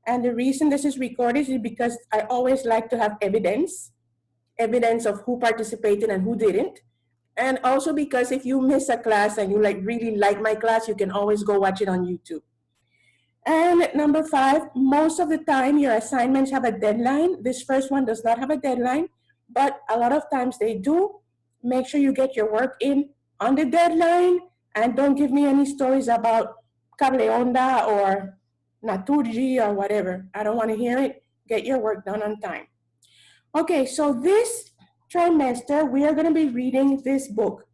And the reason this is recorded is because I always like to have evidence of who participated and who didn't. And also because if you miss a class and you really like my class, you can always go watch it on YouTube. And number 5, most of the time your assignments have a deadline. This first one does not have a deadline, but a lot of times they do. Make sure you get your work in on the deadline, and don't give me any stories about Cable Onda or Naturgy or whatever. I don't want to hear it. Get your work done on time. Okay, so this trimester, we are going to be reading this book.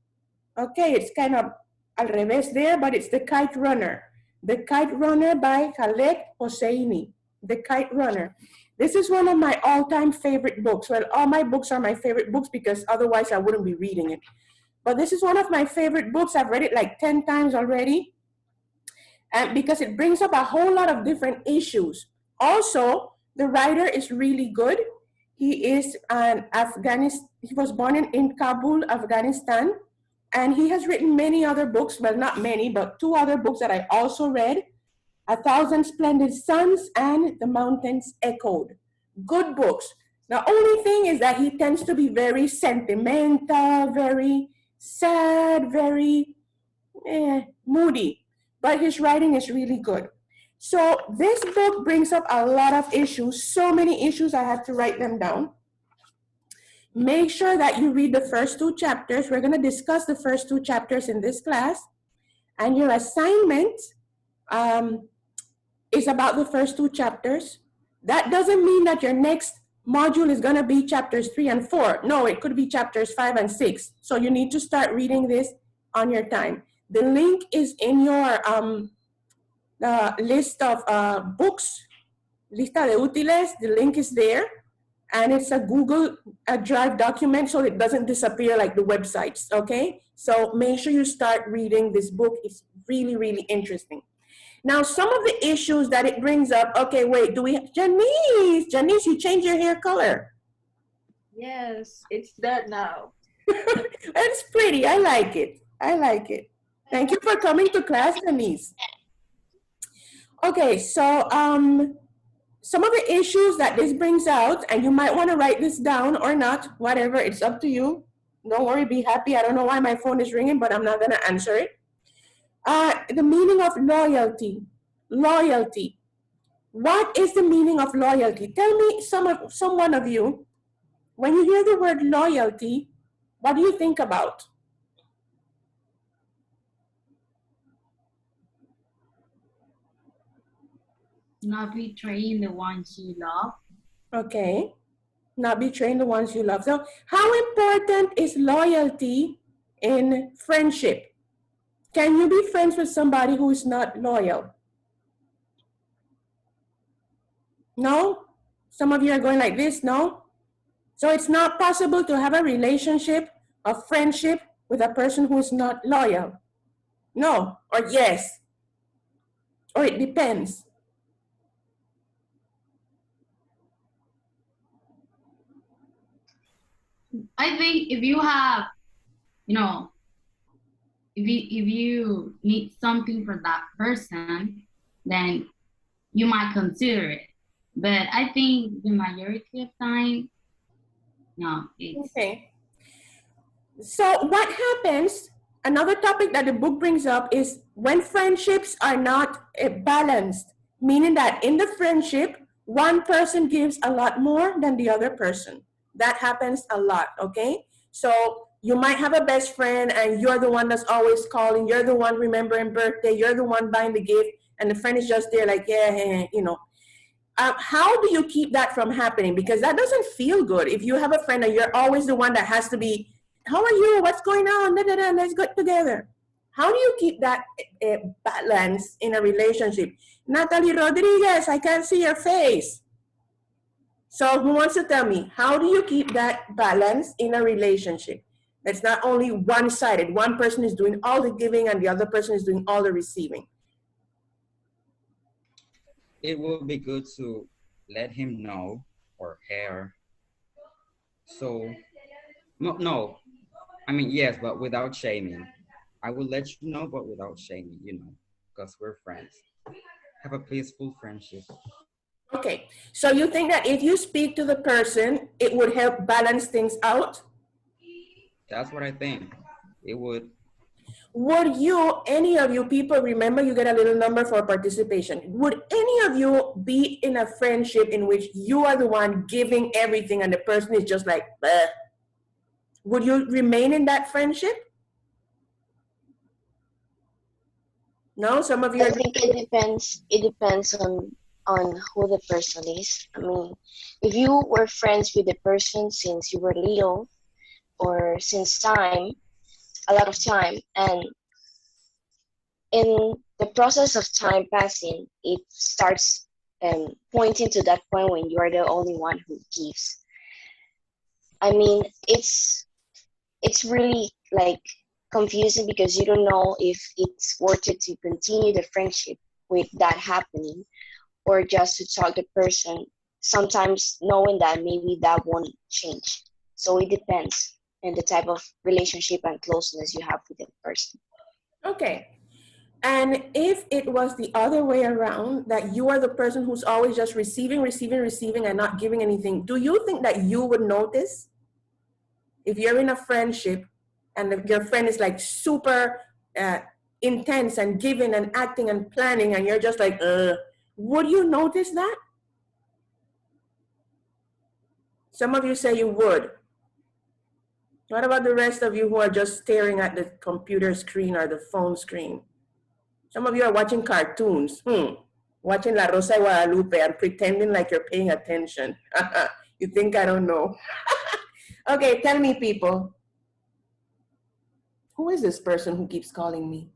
Okay, it's kind of al revés there, but it's The Kite Runner. The Kite Runner by Khaled Hosseini. The Kite Runner. This is one of my all-time favorite books. Well, all my books are my favorite books because otherwise I wouldn't be reading it. But this is one of my favorite books. I've read it like 10 times already. And because it brings up a whole lot of different issues. Also, the writer is really good. He is an Afghanistan. He was born in Kabul, Afghanistan. And he has written many other books, well, not many, but 2 other books that I also read, A Thousand Splendid Suns and The Mountains Echoed. Good books. The only thing is that he tends to be very sentimental, very sad, very moody, but his writing is really good. So this book brings up a lot of issues, so many issues I had to write them down. Make sure that you read the first 2 chapters. We're going to discuss the first 2 chapters in this class. And your assignment is about the first 2 chapters. That doesn't mean that your next module is going to be chapters 3 and 4. No, it could be chapters 5 and 6. So you need to start reading this on your time. The link is in your list of books, lista de útiles. The link is there. And it's a Google Drive document, so it doesn't disappear like the websites, okay? So make sure you start reading this book. It's really, really interesting. Now, some of the issues that it brings up, okay, wait, do we have, Janice, you changed your hair color. Yes, it's that now. It's pretty, I like it. I like it. Thank you for coming to class, Janice. Okay, so, some of the issues that this brings out, and you might want to write this down or not, whatever, it's up to you. Don't worry, be happy. I don't know why my phone is ringing, but I'm not going to answer it. The meaning of loyalty. Loyalty. What is the meaning of loyalty? Tell me, someone of you, when you hear the word loyalty, what do you think about? Not betraying the ones you love. Okay. Not betraying the ones you love. So how important is loyalty in friendship? Can you be friends with somebody who is not loyal? No? Some of you are going like this, no? So it's not possible to have a relationship, a friendship with a person who is not loyal. No, or yes. Or it depends. I think if you have, you know, if you need something from that person, then you might consider it. But I think the majority of time, no, it's okay. So what happens, another topic that the book brings up is when friendships are not balanced, meaning that in the friendship, one person gives a lot more than the other person. That happens a lot, okay? So you might have a best friend and you're the one that's always calling, you're the one remembering birthday, you're the one buying the gift, and the friend is just there like, yeah, you know. How do you keep that from happening? Because that doesn't feel good. If you have a friend and you're always the one that has to be, how are you? What's going on? Da, da, da, let's get together. How do you keep that balance in a relationship? Natalie Rodriguez, I can't see your face. So who wants to tell me, how do you keep that balance in a relationship? That's not only one-sided. One person is doing all the giving and the other person is doing all the receiving. It would be good to let him know or her. So, no, I mean, yes, but without shaming. I will let you know, but without shaming, you know, because we're friends. Have a peaceful friendship. Okay, so you think that if you speak to the person, it would help balance things out? That's what I think. It would. Would you, any of you people, remember you get a little number for participation, would any of you be in a friendship in which you are the one giving everything and the person is just like, bleh? Would you remain in that friendship? No, some of you I are. think it depends. It depends on who the person is. I mean, if you were friends with the person since you were little or since time, a lot of time, and in the process of time passing, it starts pointing to that point when you are the only one who gives. I mean, it's really like confusing because you don't know if it's worth it to continue the friendship with that happening or just to talk the person, sometimes knowing that maybe that won't change. So it depends on the type of relationship and closeness you have with the person. Okay. And if it was the other way around, that you are the person who's always just receiving, receiving, receiving, and not giving anything, do you think that you would notice? If you're in a friendship and your friend is like super intense and giving and acting and planning, and you're just like, would you notice that? Some of you say you would. What about the rest of you who are just staring at the computer screen or the phone screen? Some of you are watching cartoons, watching La Rosa de Guadalupe and pretending like you're paying attention. You think I don't know? Okay, tell me, people. Who is this person who keeps calling me?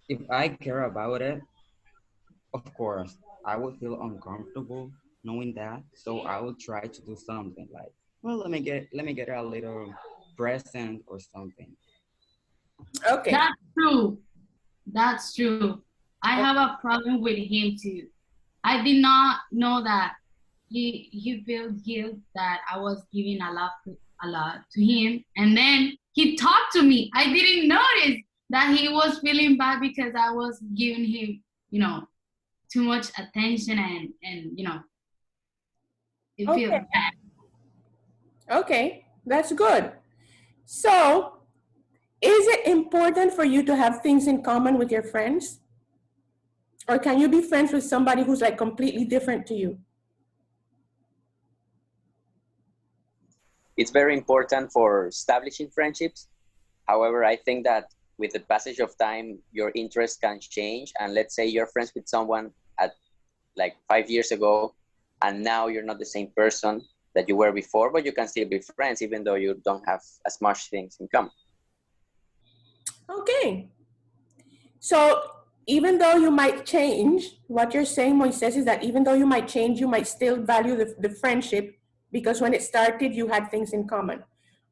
If I care about it, of course, I would feel uncomfortable knowing that. So I will try to do something like, well, let me get a little present or something. Okay. That's true. That's true. I have a problem with him too. I did not know that he felt guilt that I was giving a lot to him, and then he talked to me. I didn't notice that he was feeling bad because I was giving him, too much attention and it feels Okay. bad. Okay, that's good. So, is it important for you to have things in common with your friends? Or can you be friends with somebody who's like completely different to you? It's very important for establishing friendships. However, I think that with the passage of time, your interests can change. And let's say you're friends with someone at like 5 years ago, and now you're not the same person that you were before, but you can still be friends even though you don't have as much things in common. Okay. So, even though you might change, what you're saying, Moises, is that even though you might change, you might still value the friendship because when it started, you had things in common.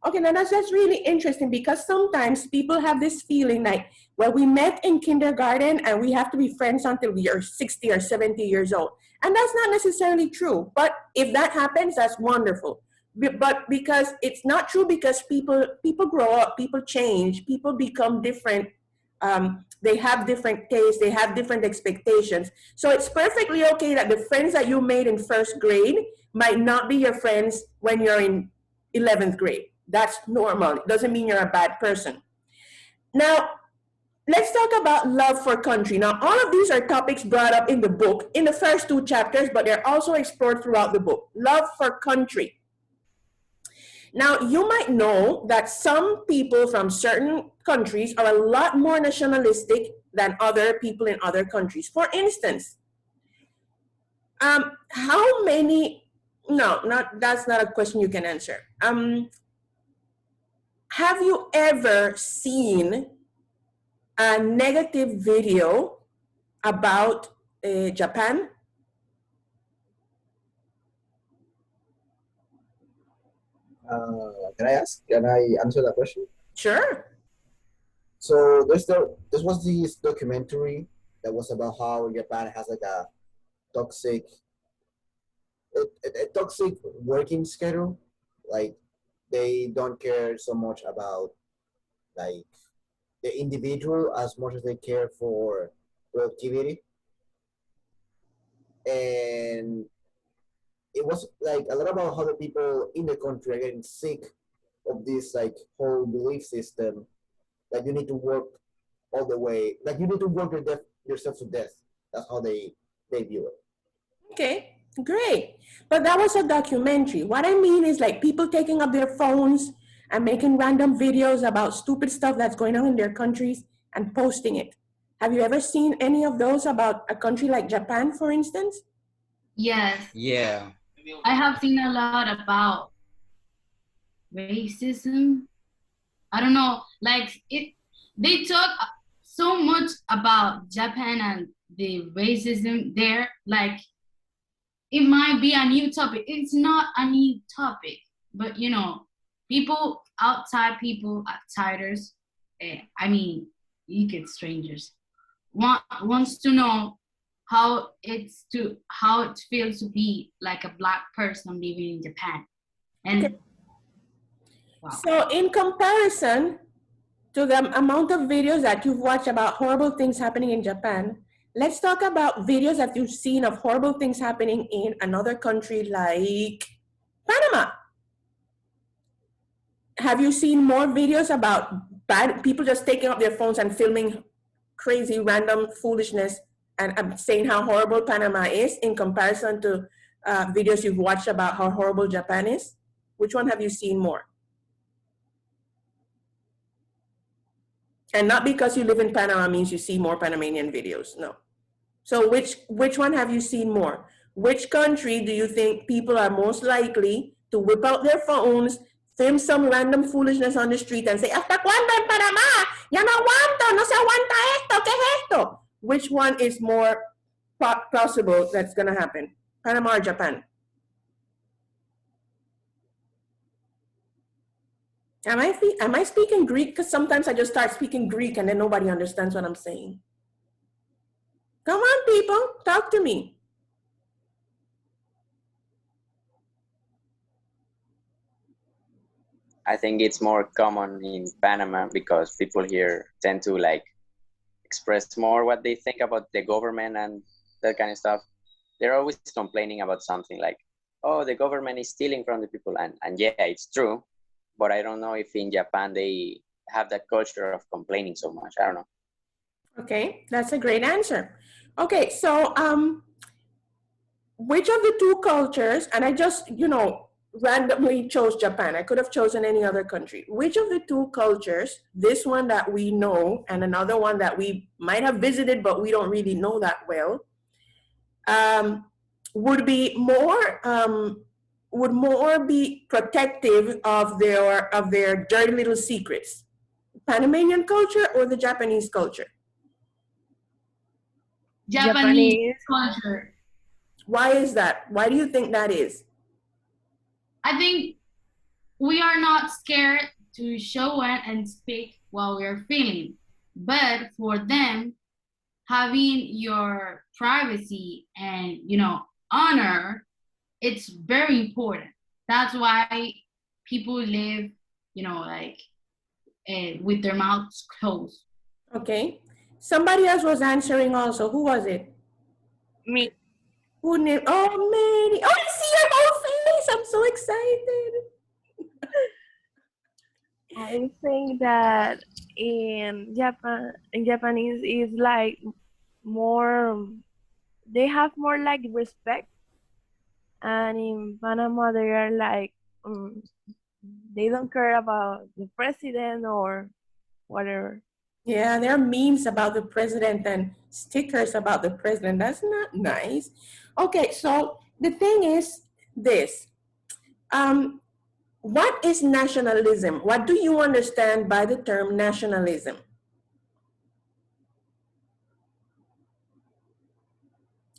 Okay, now that's really interesting because sometimes people have this feeling like, well, we met in kindergarten and we have to be friends until we are 60 or 70 years old. And that's not necessarily true. But if that happens, that's wonderful. But because it's not true, because people grow up, people change, people become different. They have different tastes, they have different expectations. So it's perfectly okay that the friends that you made in first grade might not be your friends when you're in 11th grade. That's normal. It doesn't mean you're a bad person. Now, let's talk about love for country. Now, all of these are topics brought up in the book, in the first two chapters, but they're also explored throughout the book. Love for country. Now, you might know that some people from certain countries are a lot more nationalistic than other people in other countries. For instance, how many, no, that's not a question you can answer. Have you ever seen a negative video about Japan? Can I answer that question? Sure. So this was this documentary that was about how Japan has like a toxic a toxic working schedule. Like they don't care so much about like the individual as much as they care for productivity. and it was like a lot about how the people in the country are getting sick of this like whole belief system that you need to work all the way, like you need to work yourself to death. That's how they view it. Okay, great. But that was a documentary. What I mean is like people taking up their phones and making random videos about stupid stuff that's going on in their countries and posting it. Have you ever seen any of those about a country like Japan, for instance? Yes, Yeah. I have seen a lot about racism. I don't know, like it. They talk so much about Japan and the racism there. Like it might be a new topic. It's not a new topic, but you know, people outside, people outsiders. I mean, you get strangers. Wants to know how it feels to be like a Black person living in Japan. And Okay. wow. So in comparison to the amount of videos that you've watched about horrible things happening in Japan, let's talk about videos that you've seen of horrible things happening in another country like Panama. Have you seen more videos about bad people just taking up their phones and filming crazy random foolishness and saying how horrible Panama is in comparison to videos you've watched about how horrible Japan is? Which one have you seen more? And not because you live in Panama means you see more Panamanian videos, no. So which one have you seen more? Which country do you think people are most likely to whip out their phones, film some random foolishness on the street and say, ¿Hasta cuándo en Panamá? Ya no aguanto, no se aguanta esto, ¿qué es esto? Which one is more possible that's gonna happen? Panama or Japan? Am I speaking Greek? Because sometimes I just start speaking Greek and then nobody understands what I'm saying. Come on, people, talk to me. I think it's more common in Panama because people here tend to like express more what they think about the government and that kind of stuff. They're always complaining about something like, oh, the government is stealing from the people. And yeah, it's true. But I don't know if in Japan they have that culture of complaining so much. I don't know. Okay, that's a great answer. Okay, so which of the two cultures, and I just, randomly chose Japan. I could have chosen any other country. Which of the two cultures, this one that we know and another one that we might have visited but we don't really know that well, would more be protective of their dirty little secrets? Panamanian culture or the Japanese culture? Japanese culture. Why is that? Why do you think that is? I think we are not scared to show it and speak what we're feeling. But for them, having your privacy and, honor, it's very important. That's why people live, with their mouths closed. Okay. Somebody else was answering also. Who was it? Me. Who named? Oh, Manny. Oh, I see your whole face. I'm so excited. I think that in Japanese is like more, they have more like respect, and in Panama they are like they don't care about the president or whatever. Yeah, there are memes about the president and stickers about the president. That's not nice. Okay, so the thing is this. What is nationalism? What do you understand by the term nationalism?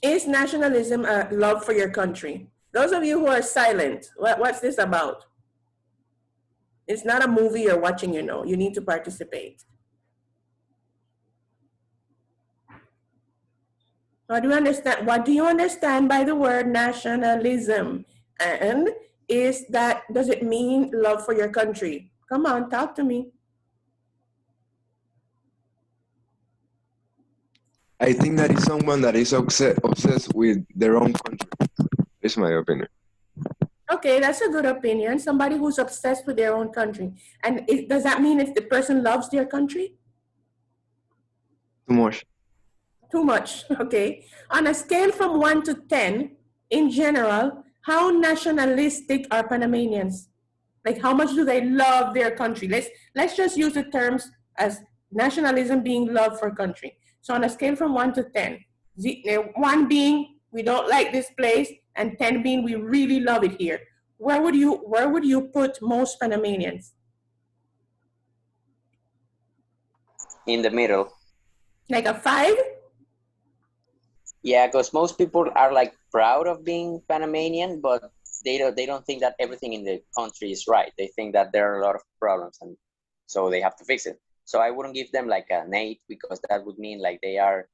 Is nationalism a love for your country? Those of you who are silent, what's this about? It's not a movie you're watching, you need to participate. What do you understand by the word nationalism? And does it mean love for your country? Come on, talk to me. I think that is someone that is obsessed with their own country. It's my opinion. Okay, that's a good opinion. Somebody who's obsessed with their own country. And does that mean if the person loves their country? Too much. Too much, okay. On a scale from 1 to 10, in general, how nationalistic are Panamanians? Like, how much do they love their country? Let's just use the terms as nationalism being love for country. So on a scale from 1 to 10, 1 being we don't like this place, and 10 being we really love it here. Where would you put most Panamanians? In the middle. Like a 5? Yeah, because most people are like proud of being Panamanian, but they don't think that everything in the country is right. They think that there are a lot of problems, and so they have to fix it. So I wouldn't give them like an 8, because that would mean like they are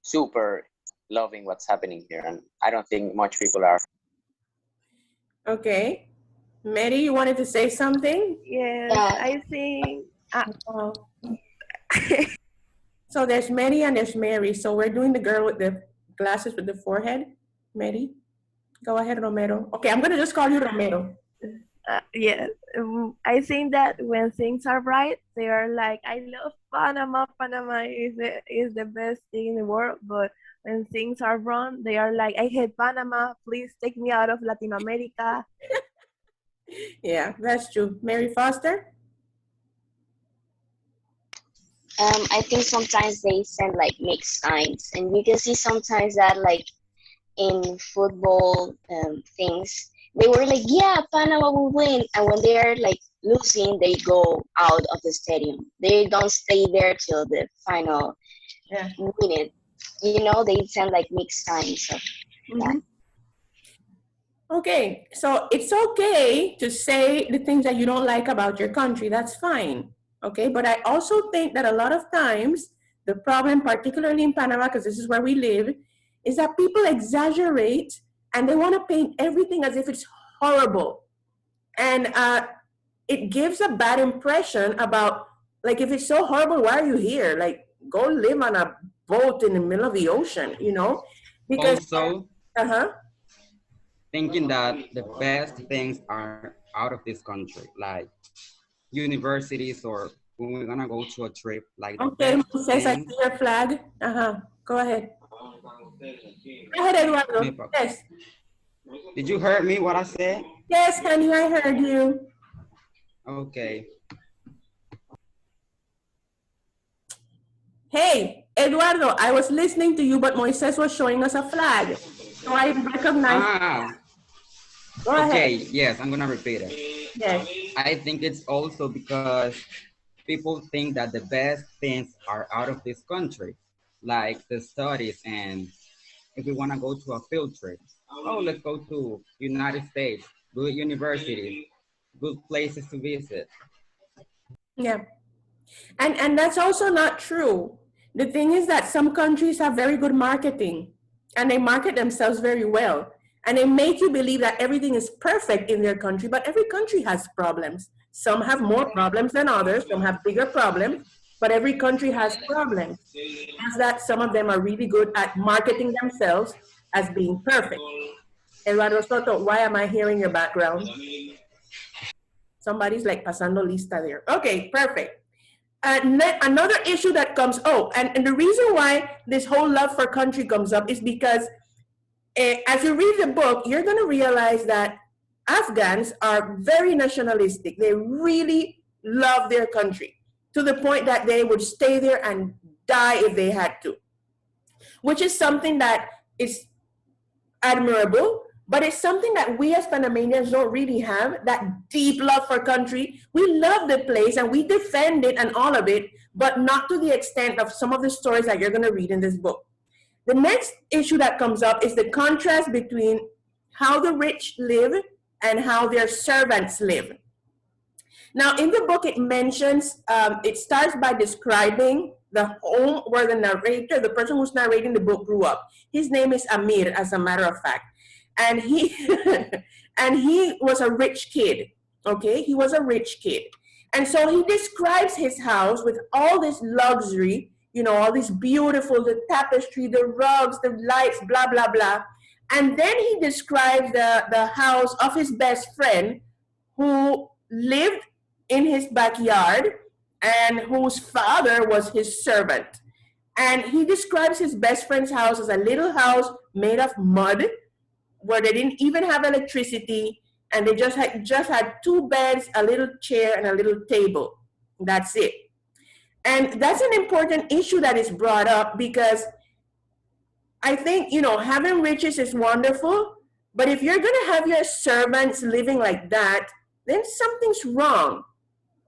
super loving what's happening here, and I don't think much people are. Okay. Mary, you wanted to say something? Yes, Yeah. I think. Oh. So there's Mary and there's Mary. So we're doing the girl with the glasses with the forehead. Mary, go ahead, Romero. Okay, I'm gonna just call you Romero. Yes, I think that when things are right, they are like, I love Panama. Panama is the best thing in the world. But when things are wrong, they are like, I hate Panama. Please take me out of Latin America. Yeah, that's true. Mary Foster? I think sometimes they send like mixed signs, and you can see sometimes that like in football things, they were like, yeah, Panama will win, and when they're like losing, they go out of the stadium. They don't stay there till the final minute. You know, they send like mixed signs of that. Okay, so it's okay to say the things that you don't like about your country. That's fine. Okay, but I also think that a lot of times the problem, particularly in Panama, because this is where we live, is that people exaggerate and they want to paint everything as if it's horrible. And it gives a bad impression about, like, if it's so horrible, why are you here? Like, go live on a boat in the middle of the ocean, you know? Because, Also, thinking that the best things are out of this country, like universities, or when we're gonna go to a trip, like the okay, best says I thing. see your flag. Go ahead. Go ahead, Eduardo. Yes. Did you hear me what I said? Yes, honey, I heard you. Okay. Hey, Eduardo, I was listening to you, but Moises was showing us a flag. So I recognize. Go okay, ahead. yes, I'm gonna repeat it. Yes. I think it's also because people think that the best things are out of this country, like the studies, and if we wanna go to a field trip, oh, let's go to United States, good universities, good places to visit. Yeah. And that's also not true. The thing is that some countries have very good marketing and they market themselves very well. And they make you believe that everything is perfect in their country, but every country has problems. Some have more problems than others, some have bigger problems, but every country has problems. It's that some of them are really good at marketing themselves as being perfect. Eduardo Soto, why am I hearing your background? Somebody's like pasando lista there. Okay, perfect. Another issue that comes, and the reason why this whole love for country comes up is because as you read the book, you're going to realize that Afghans are very nationalistic. They really love their country to the point that they would stay there and die if they had to, which is something that is admirable, but it's something that we as Panamanians don't really have, that deep love for country. We love the place and we defend it and all of it, but not to the extent of some of the stories that you're going to read in this book. The next issue that comes up is the contrast between how the rich live and how their servants live. Now, in the book, it mentions, it starts by describing the home where the narrator, the person who's narrating the book, grew up. His name is Amir, as a matter of fact. And he, and he was a rich kid, okay? He was a rich kid. And so he describes his house with all this luxury you know, all these beautiful, the tapestry, the rugs, the lights, blah, blah, blah. And then he describes the house of his best friend who lived in his backyard and whose father was his servant. And he describes his best friend's house as a little house made of mud where they didn't even have electricity, and they just had two beds, a little chair, and a little table. That's it. And that's an important issue that is brought up because I think, you know, having riches is wonderful, but if you're going to have your servants living like that, then something's wrong.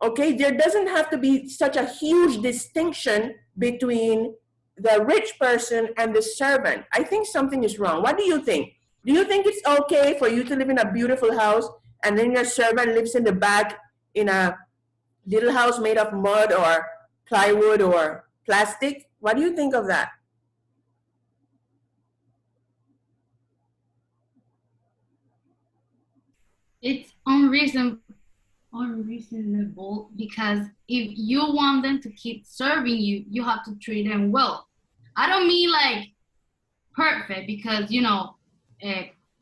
Okay, there doesn't have to be such a huge distinction between the rich person and the servant. I think something is wrong. What do you think? Do you think it's okay for you to live in a beautiful house and then your servant lives in the back in a little house made of mud or plywood or plastic? What do you think of that? It's unreasonable because if you want them to keep serving you, you have to treat them well. I don't mean like perfect because, you know,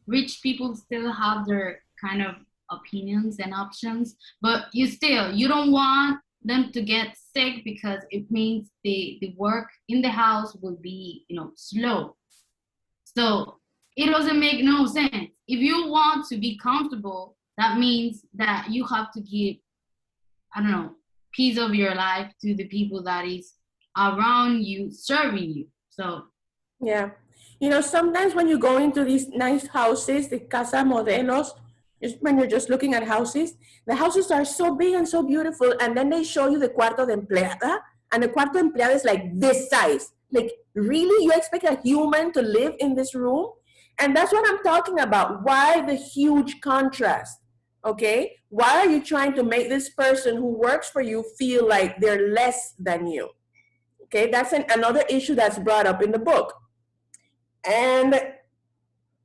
rich people still have their kind of opinions and options, but you don't want them to get sick because it means the work in the house will be, you know, slow. So it doesn't make no sense. If you want to be comfortable, that means that you have to give, I don't know, piece of your life to the people that is around you, serving you. So yeah, you know, sometimes when you go into these nice houses, the casa modelos, just when you're just looking at houses, the houses are so big and so beautiful, and then they show you the cuarto de empleada, and the cuarto de empleada is like this size. Like, really, you expect a human to live in this room? And that's what I'm talking about. Why the huge contrast? Okay, why are you trying to make this person who works for you feel like they're less than you? Okay, that's another issue that's brought up in the book. And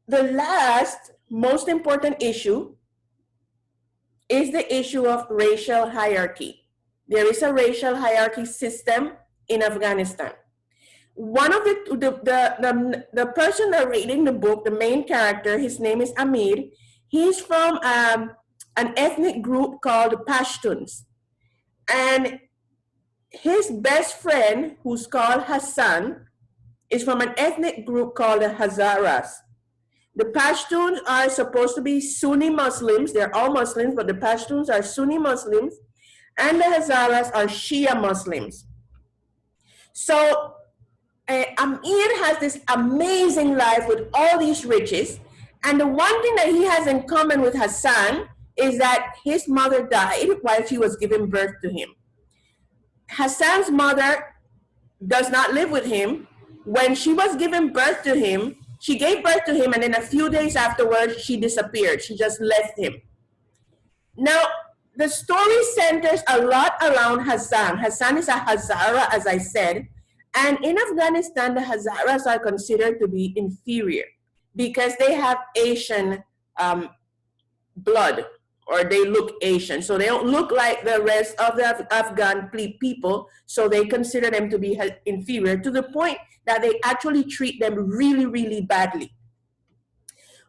the last most important issue is the issue of racial hierarchy. There is a racial hierarchy system in Afghanistan. One of the person narrating the book, the main character, his name is Amir. He's from an ethnic group called Pashtuns. And his best friend, who's called Hassan, is from an ethnic group called the Hazaras. The Pashtuns are supposed to be Sunni Muslims. They're all Muslims, but the Pashtuns are Sunni Muslims, and the Hazaras are Shia Muslims. So Amir has this amazing life with all these riches, and the one thing that he has in common with Hassan is that his mother died while she was giving birth to him. Hassan's mother does not live with him. When she was giving birth to him, she gave birth to him, and then a few days afterwards, she disappeared. She just left him. Now, the story centers a lot around Hassan. Hassan is a Hazara, as I said, and in Afghanistan, the Hazaras are considered to be inferior because they have Asian blood, or they look Asian. So they don't look like the rest of the Afghan people, so they consider them to be inferior to the point that they actually treat them really, really badly.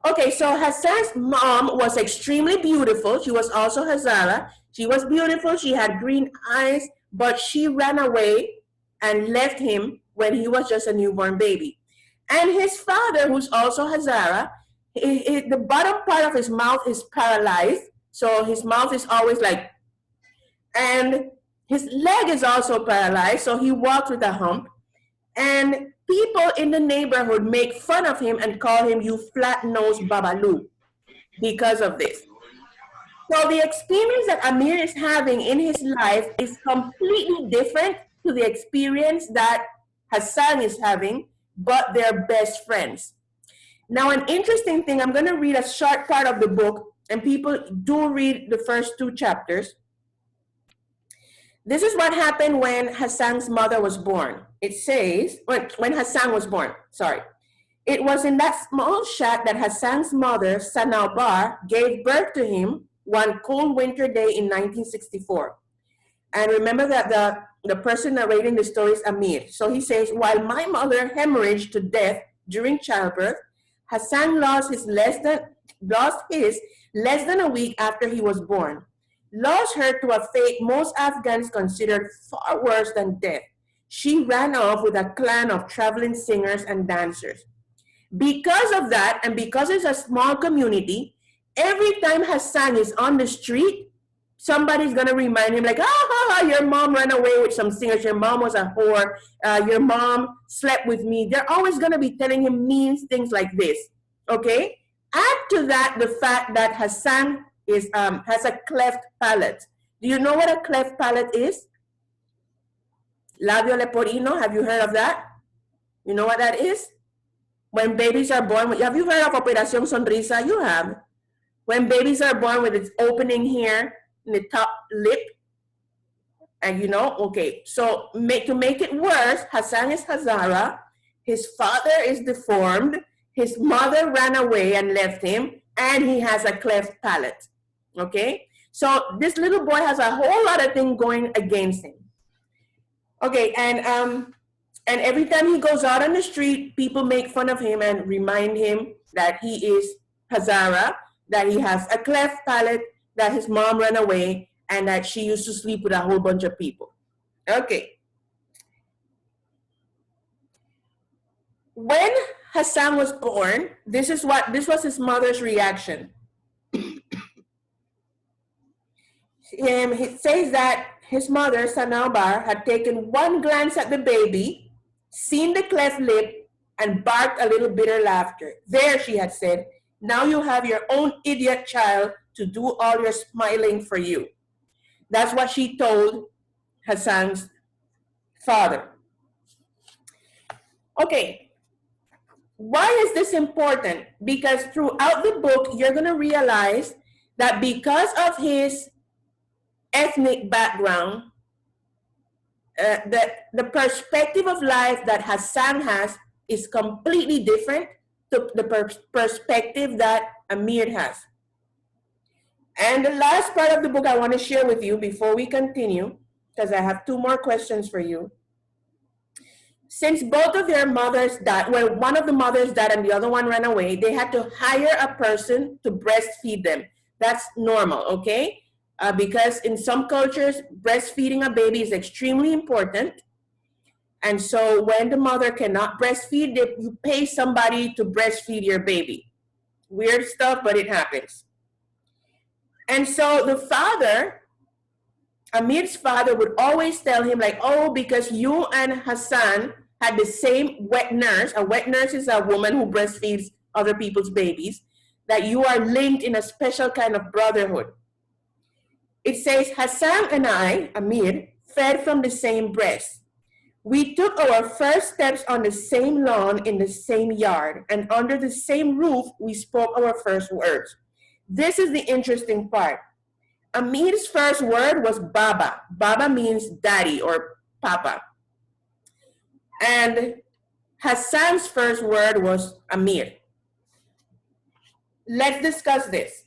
Okay, so Hassan's mom was extremely beautiful. She was also Hazara. She was beautiful. She had green eyes, but she ran away and left him when he was just a newborn baby. And his father, who's also Hazara, the bottom part of his mouth is paralyzed. So his mouth is always like, and his leg is also paralyzed. So he walks with a hump. And people in the neighborhood make fun of him and call him, "You flat-nosed Babalu," because of this. So the experience that Amir is having in his life is completely different to the experience that Hassan is having, but they're best friends. Now, an interesting thing, I'm going to read a short part of the book, and people do read the first 2 chapters. This is what happened when Hassan's mother was born. It says, when Hassan was born, sorry. It was in that small shack that Hassan's mother, Sanaubar, gave birth to him one cold winter day in 1964. And remember that the person narrating the story is Amir. So he says, while my mother hemorrhaged to death during childbirth, Hassan lost his less than a week after he was born. Lost her to a fate most Afghans considered far worse than death. She ran off with a clan of traveling singers and dancers. Because of that, and because it's a small community, every time Hassan is on the street, somebody's gonna remind him like, your mom ran away with some singers, your mom was a whore, your mom slept with me. They're always gonna be telling him mean things like this, okay? Add to that the fact that Hassan has a cleft palate. Do you know what a cleft palate is? Labio leporino, have you heard of that? You know what that is? When babies are born, have you heard of Operación Sonrisa? You have. When babies are born with its opening here in the top lip, and you know, okay, so to make it worse, Hassan is Hazara, his father is deformed, his mother ran away and left him, and he has a cleft palate, okay? So this little boy has a whole lot of things going against him. Okay, and every time he goes out on the street, people make fun of him and remind him that he is Hazara, that he has a cleft palate, that his mom ran away, and that she used to sleep with a whole bunch of people. Okay. When Hassan was born, this was his mother's reaction. He says that his mother, Sanaubar, had taken one glance at the baby, seen the cleft lip, and barked a little bitter laughter. There, she had said, now you have your own idiot child to do all your smiling for you. That's what she told Hassan's father. Okay, why is this important? Because throughout the book, you're gonna realize that because of his ethnic background, the perspective of life that Hassan has is completely different to the perspective that Amir has. And the last part of the book I want to share with you before we continue, because I have 2 more questions for you. Since both of their mothers died, well, one of the mothers died and the other one ran away, they had to hire a person to breastfeed them. That's normal, okay? Because in some cultures, breastfeeding a baby is extremely important. And so when the mother cannot breastfeed, you pay somebody to breastfeed your baby. Weird stuff, but it happens. And so the father, Amir's father, would always tell him like, oh, because you and Hassan had the same wet nurse. A wet nurse is a woman who breastfeeds other people's babies, that you are linked in a special kind of brotherhood. It says, Hassan and I, Amir, fed from the same breast. We took our first steps on the same lawn in the same yard, and under the same roof, we spoke our first words. This is the interesting part. Amir's first word was Baba. Baba means daddy or papa. And Hassan's first word was Amir. Let's discuss this.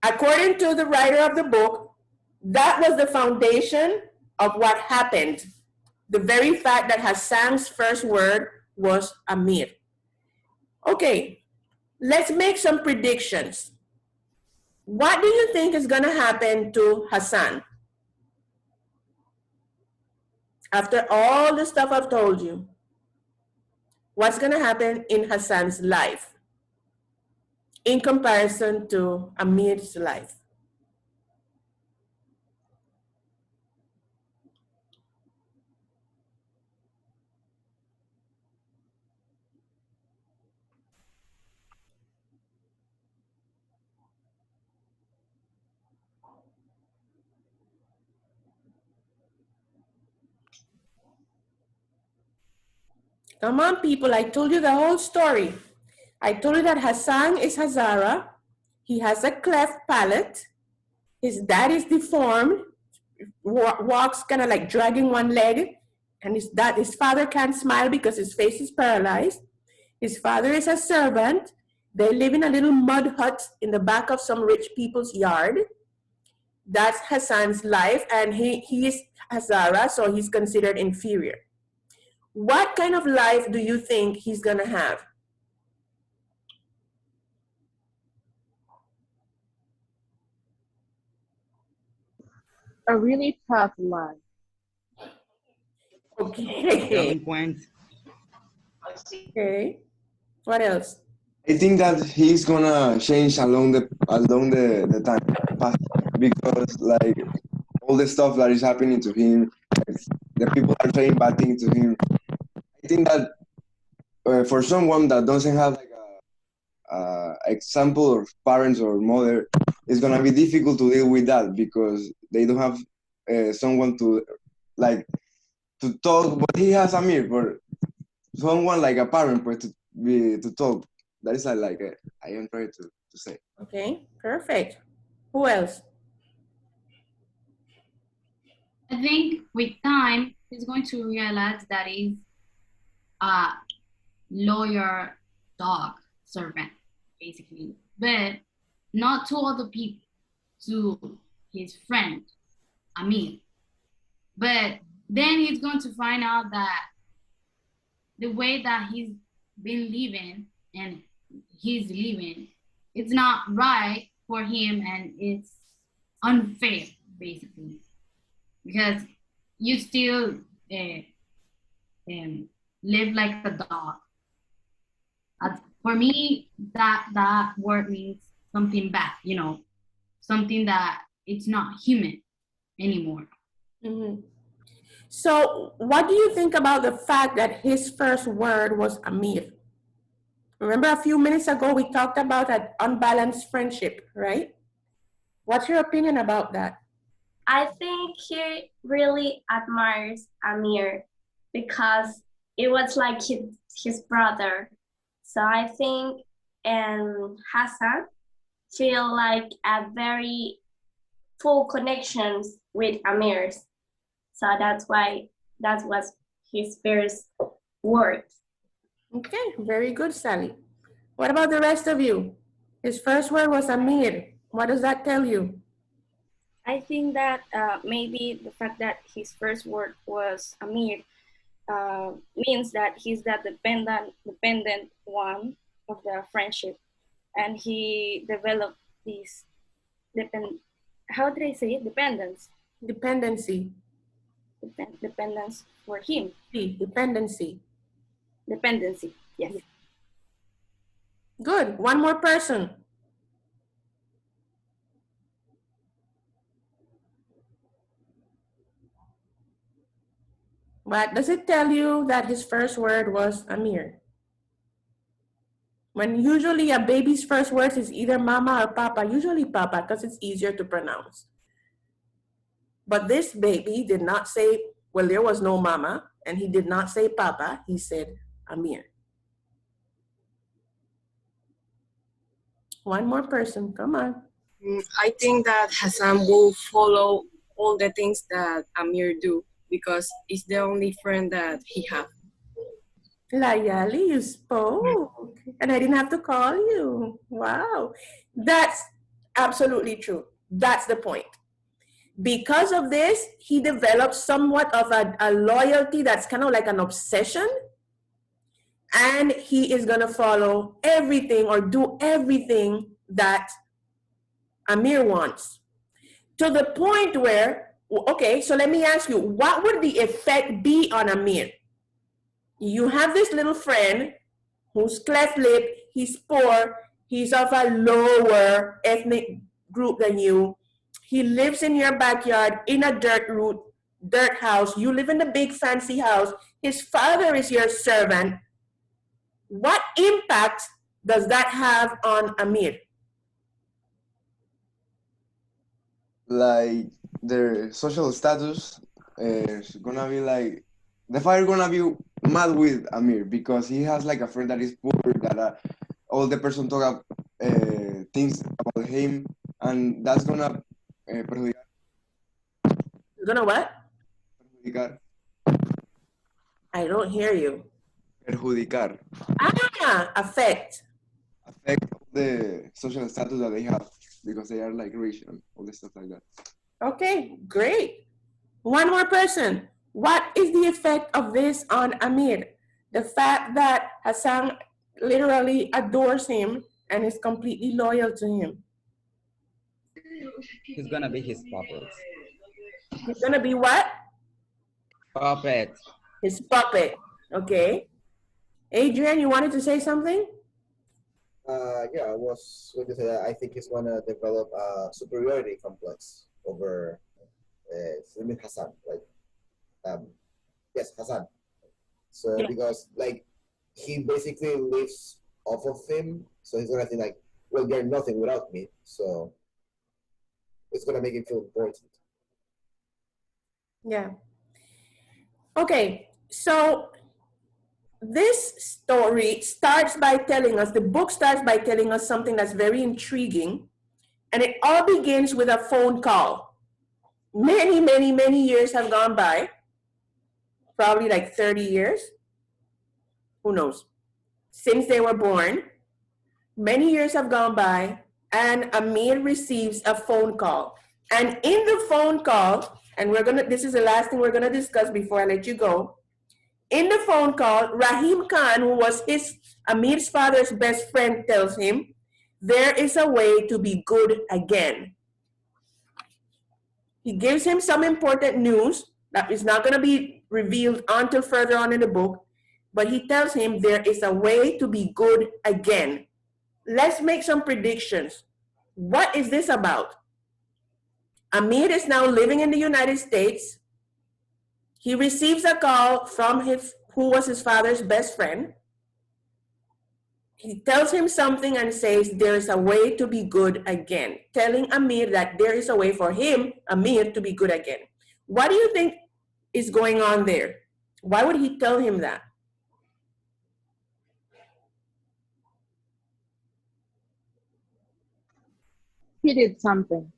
According to the writer of the book, that was the foundation of what happened. The very fact that Hassan's first word was Amir. Okay, let's make some predictions. What do you think is going to happen to Hassan? After all the stuff I've told you, what's going to happen in Hassan's life in comparison to Amir's life? Come on, people, I told you the whole story. I told you that Hassan is Hazara. He has a cleft palate. His dad is deformed, walks kind of like dragging one leg. And his father can't smile because his face is paralyzed. His father is a servant. They live in a little mud hut in the back of some rich people's yard. That's Hassan's life, and he is Hazara, so he's considered inferior. What kind of life do you think he's gonna have? A really tough life. Okay. Delinquent. Okay. What else? I think that he's gonna change along the time pass, because like all the stuff that is happening to him, like, the people are saying bad things to him. I think that for someone that doesn't have like a example of parents or mother, it's gonna be difficult to deal with that because they don't have someone to like to talk. But he has Amir, but someone like a parent, but to talk. That is like I am trying to say. Okay, perfect. Who else? I think with time, he's going to realize that he's a lawyer dog servant, basically, but not to other people, to his friend, Amir. But then he's going to find out that the way that he's been living and he's living, it's not right for him and it's unfair, basically, because you still live like a dog. For me, that word means something bad, something that it's not human anymore. Mm-hmm. So, what do you think about the fact that his first word was Amir? Remember a few minutes ago we talked about an unbalanced friendship, right? What's your opinion about that? I think he really admires Amir because it was like his brother. So I think Hassan feel like a very full connections with Amir's. So that's why that was his first word. Okay, very good, Sally. What about the rest of you? His first word was Amir. What does that tell you? I think that maybe the fact that his first word was Amir means that he's the dependent one of the friendship, and he developed this how did I say it? Dependency. Dependence for him. Dependency. Dependency, yes. Good. One more person. But does it tell you that his first word was Amir? When usually a baby's first words is either mama or papa, usually papa because it's easier to pronounce. But this baby did not say, well, there was no mama, and he did not say papa, he said Amir. One more person, come on. I think that Hassan will follow all the things that Amir do because it's the only friend that he have. Layali, you spoke, and I didn't have to call you. Wow, that's absolutely true. That's the point. Because of this, he developed somewhat of a loyalty that's kind of like an obsession, and he is going to follow everything or do everything that Amir wants. To the point where, okay, so let me ask you, what would the effect be on Amir? You have this little friend who's cleft lip, he's poor, he's of a lower ethnic group than you. He lives in your backyard in a dirt house. You live in the big fancy house. His father is your servant. What impact does that have on Amir? Like their social status is gonna be like the father gonna be mad with Amir because he has like a friend that is poor that all the person talk things about him, and that's gonna perjudicar. Gonna what? Perjudicar. I don't hear you. Perjudicar. Affect Affect the social status that they have because they are like rich and all this stuff like that. Okay, great. One more person. What is the effect of this on Amir? The fact that Hassan literally adores him and is completely loyal to him. He's gonna be his puppet. He's gonna be what? Puppet. His puppet. Okay. Adrian, you wanted to say something? Yeah, I was going to say that I think he's gonna develop a superiority complex over Hassan. Like, yes, Hassan. So Yeah. because like he basically lives off of him, so he's gonna think like, well, you're nothing without me. So it's gonna make him feel important. Yeah. Okay, so this story starts by telling us, the book starts by telling us something that's very intriguing. And it all begins with a phone call. Many, many, many years have gone by, probably like 30 years. Who knows? Since they were born, many years have gone by, and Amir receives a phone call. And in the phone call, and this is the last thing we're gonna discuss before I let you go. In the phone call, Rahim Khan, who was Amir's father's best friend, tells him, there is a way to be good again. He gives him some important news that is not gonna be revealed until further on in the book, but he tells him there is a way to be good again. Let's make some predictions. What is this about? Amir is now living in the United States. He receives a call from who was his father's best friend. He tells him something and says there is a way to be good again, telling Amir that there is a way for him, Amir, to be good again. What do you think is going on there? Why would he tell him that? He did something.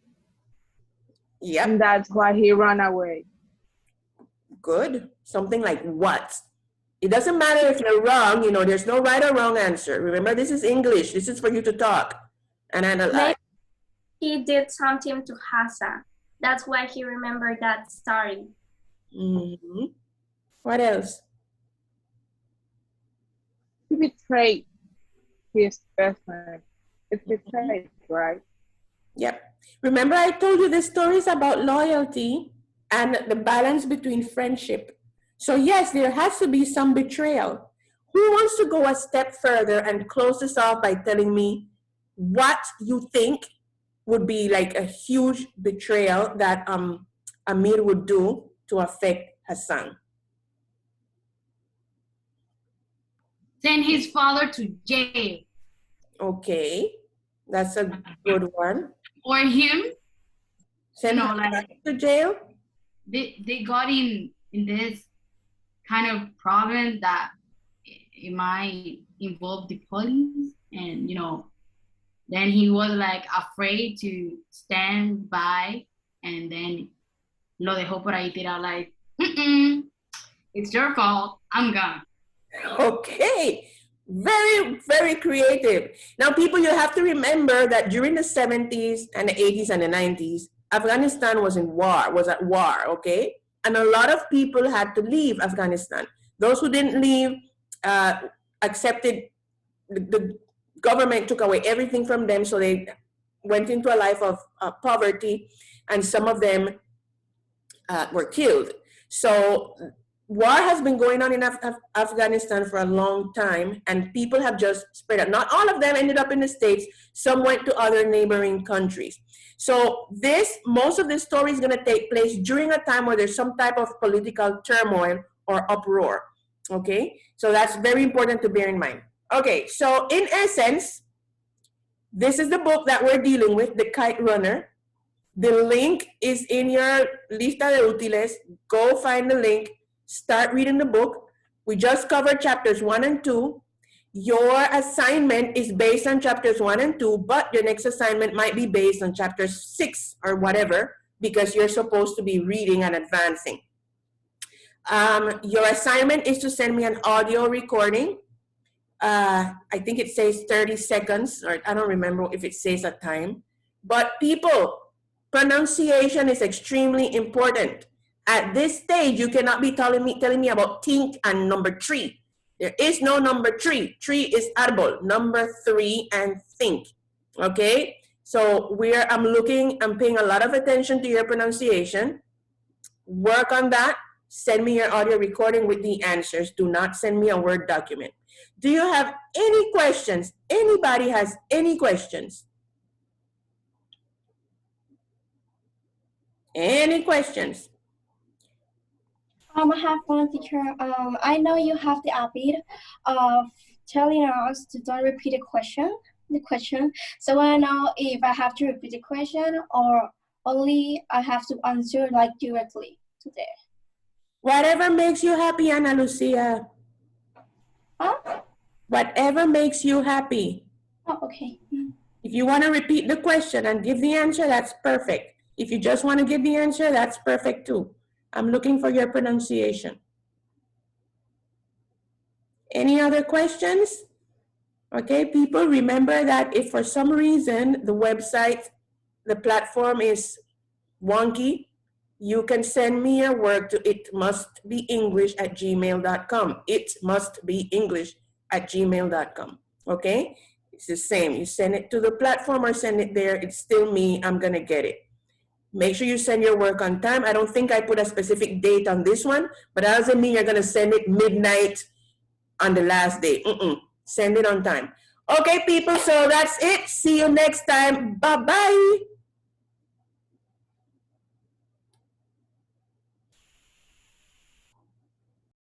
Yep. And that's why he ran away. Good. Something like what? It doesn't matter if you're wrong, there's no right or wrong answer. Remember, this is English. This is for you to talk and analyze. Maybe he did something to Hassan. That's why he remembered that story. Mm-hmm. What else? He betrayed his best friend. It's betrayed, right? Yep. Remember, I told you this story is about loyalty and the balance between friendship. So yes, there has to be some betrayal. Who wants to go a step further and close this off by telling me what you think would be like a huge betrayal that Amir would do to affect Hassan? Send his father to jail. Okay, that's a good one. Or him. Send him to jail? They got in this kind of problem that it might involve the police, and then he was like afraid to stand by, and then lo dejó por ahí tirado like, it's your fault, I'm gone. Okay, very, very creative. Now, people, you have to remember that during the 70s and the 80s and the 90s, Afghanistan was at war, okay? And a lot of people had to leave Afghanistan. Those who didn't leave accepted, the government took away everything from them, so they went into a life of poverty, and some of them were killed. So war has been going on in Afghanistan for a long time, and people have just spread out. Not all of them ended up in the States. Some went to other neighboring countries. So most of this story is going to take place during a time where there's some type of political turmoil or uproar. Okay, so that's very important to bear in mind. Okay, so in essence, this is the book that we're dealing with, The Kite Runner. The link is in your lista de útiles. Go find the link. Start reading the book. We just covered chapters 1 and 2. Your assignment is based on chapters 1 and 2, but your next assignment might be based on chapter 6 or whatever, because you're supposed to be reading and advancing. Your assignment is to send me an audio recording. I think it says 30 seconds, or I don't remember if it says a time. But people, Pronunciation is extremely important. At this stage, you cannot be telling me about think and number 3. There is no number 3. 3 is árbol. Number 3 and think. Okay? So I'm paying a lot of attention to your pronunciation. Work on that. Send me your audio recording with the answers. Do not send me a Word document. Do you have any questions? Anybody has any questions? Any questions? I have one, teacher. I know you have the habit of telling us to don't repeat the question. So I know if I have to repeat the question or only I have to answer like directly today. Whatever makes you happy, Ana Lucia. Huh? Whatever makes you happy. Oh, okay. If you want to repeat the question and give the answer, that's perfect. If you just want to give the answer, that's perfect too. I'm looking for your pronunciation. Any other questions? Okay, people, remember that if for some reason the website, the platform is wonky, you can send me your work to itmustbeenglish@gmail.com. itmustbeenglish@gmail.com. Okay? It's the same. You send it to the platform or send it there. It's still me. I'm going to get it. Make sure you send your work on time. I don't think I put a specific date on this one, but that doesn't mean you're going to send it midnight on the last day. Send it on time. Okay, people, so that's it. See you next time. Bye-bye.